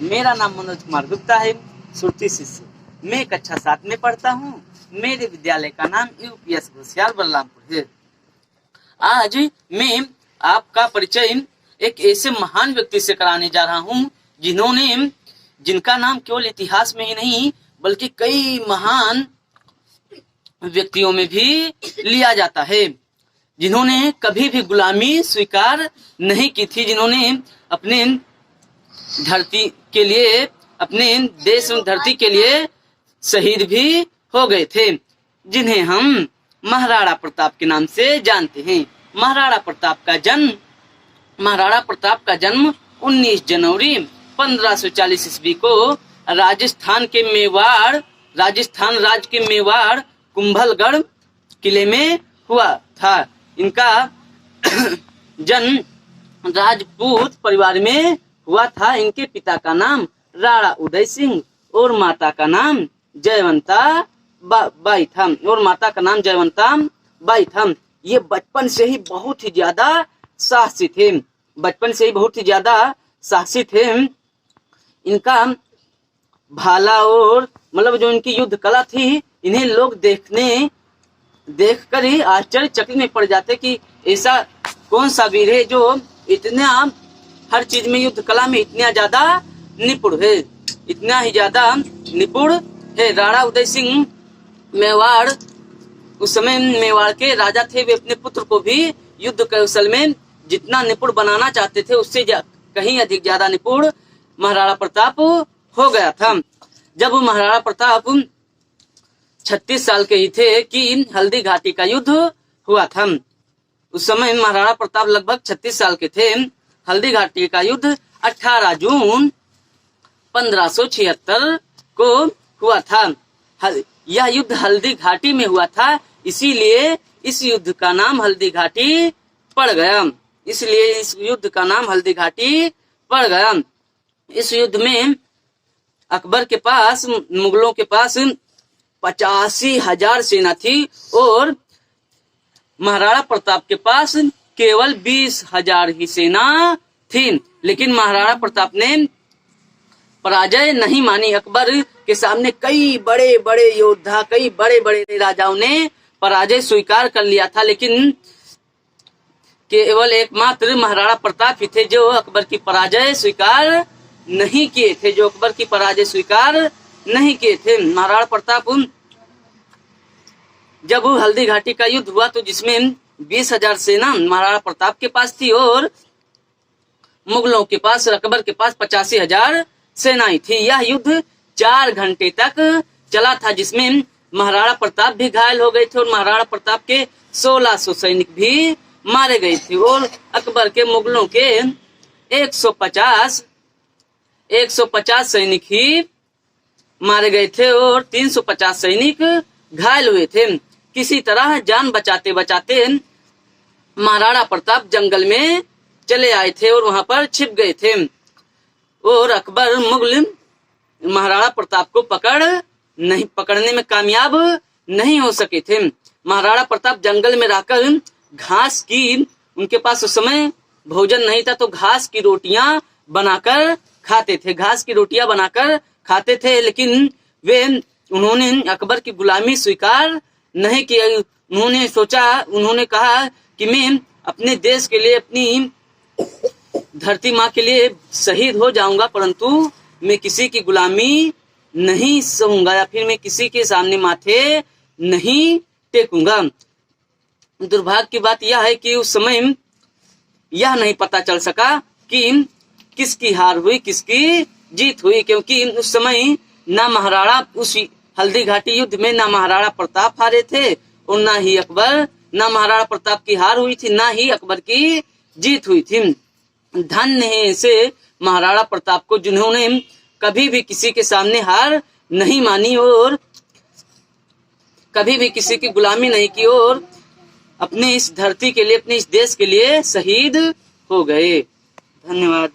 मेरा नाम मनोज कुमार गुप्ता है, सुरती शिष्य। मैं कक्षा 7 में पढ़ता हूँ। मेरे विद्यालय का नाम यूपीएस घोसियाल बलरामपुर है। आज मैं आपका परिचय एक ऐसे महान व्यक्ति से कराने जा रहा हूँ जिनका नाम केवल इतिहास में ही नहीं बल्कि कई महान व्यक्तियों में भी लिया जाता है, जिन्होंने कभी भी गुलामी स्वीकार नहीं की थी, जिन्होंने अपने धरती के लिए, अपने देश और धरती के लिए शहीद भी हो गए थे, जिन्हें हम महाराणा प्रताप के नाम से जानते हैं। महाराणा प्रताप का जन्म 19 जनवरी 1540 ईस्वी को राजस्थान राज्य के मेवाड़ कुंभलगढ़ किले में हुआ था। इनका जन्म राजपूत परिवार में हुआ था। इनके पिता का नाम राणा उदय सिंह और माता का नाम जयवंता बाई था। ये बचपन से ही बहुत ही ज्यादा साहसी थे। इनका भाला और जो इनकी युद्ध कला थी, इन्हें लोग देखकर ही आश्चर्यचकित में पड़ जाते कि ऐसा कौन सा वीर है जो इतना हर चीज में, युद्ध कला में इतना ही ज्यादा निपुण है। राणा उदय सिंह उस समय मेवाड़ के राजा थे। वे अपने पुत्र को भी युद्ध कौशल में जितना निपुण बनाना चाहते थे, उससे कहीं अधिक ज्यादा निपुण महाराणा प्रताप हो गया था। जब महाराणा प्रताप 36 साल के ही थे कि हल्दी घाटी का युद्ध हुआ था। उस समय महाराणा प्रताप लगभग 36 साल के थे। हल्दी घाटी का युद्ध 18 जून 1576 को हुआ था। यह युद्ध हल्दी घाटी में हुआ था, इसीलिए इस युद्ध का नाम हल्दी घाटी पड़ गया। इस युद्ध में अकबर के पास, मुगलों के पास 85,000 सेना थी और महाराणा प्रताप के पास केवल 20,000 ही सेना थी। लेकिन महाराणा प्रताप ने पराजय नहीं मानी। अकबर के सामने कई बड़े बड़े योद्धा, कई बड़े बड़े राजाओं ने पराजय स्वीकार कर लिया था, लेकिन केवल एकमात्र महाराणा प्रताप ही थे जो अकबर की पराजय स्वीकार नहीं किए थे। महाराणा प्रताप, जब हल्दी घाटी का युद्ध हुआ तो जिसमें 20,000 सेना महाराणा प्रताप के पास थी और मुगलों के पास, अकबर के पास 85,000 सेनाएं थी। यह युद्ध 4 घंटे तक चला था, जिसमें महाराणा प्रताप भी घायल हो गए थे और महाराणा प्रताप के 1600 सैनिक भी मारे गए थे और अकबर के, मुगलों के 150 सैनिक ही मारे गए थे और 350 सैनिक घायल हुए थे। किसी तरह जान बचाते बचाते महाराणा प्रताप जंगल में चले आए थे और वहां पर छिप गए थे और अकबर मुगल महाराणा प्रताप को पकड़ने में कामयाब नहीं हो सके थे। महाराणा प्रताप जंगल में रहकर घास की, उनके पास उस समय भोजन नहीं था तो घास की रोटियां बनाकर खाते थे, लेकिन उन्होंने अकबर की गुलामी स्वीकार नहीं की। उन्होंने कहा कि मैं अपने देश के लिए, अपनी धरती माँ के लिए शहीद हो जाऊंगा, परंतु मैं किसी की गुलामी नहीं सहूंगा या फिर मैं किसी के सामने माथे नहीं टेकूंगा। दुर्भाग्य की बात यह है कि उस समय यह नहीं पता चल सका कि किसकी हार हुई, किसकी जीत हुई, क्योंकि उस समय उस हल्दी घाटी युद्ध में ना महाराणा प्रताप हारे थे और ना ही अकबर, ना महाराणा प्रताप की हार हुई थी, ना ही अकबर की जीत हुई थी। धन्य है ऐसे महाराणा प्रताप को जिन्होंने कभी भी किसी के सामने हार नहीं मानी और कभी भी किसी की गुलामी नहीं की और अपने इस धरती के लिए, अपने इस देश के लिए शहीद हो गए। धन्यवाद।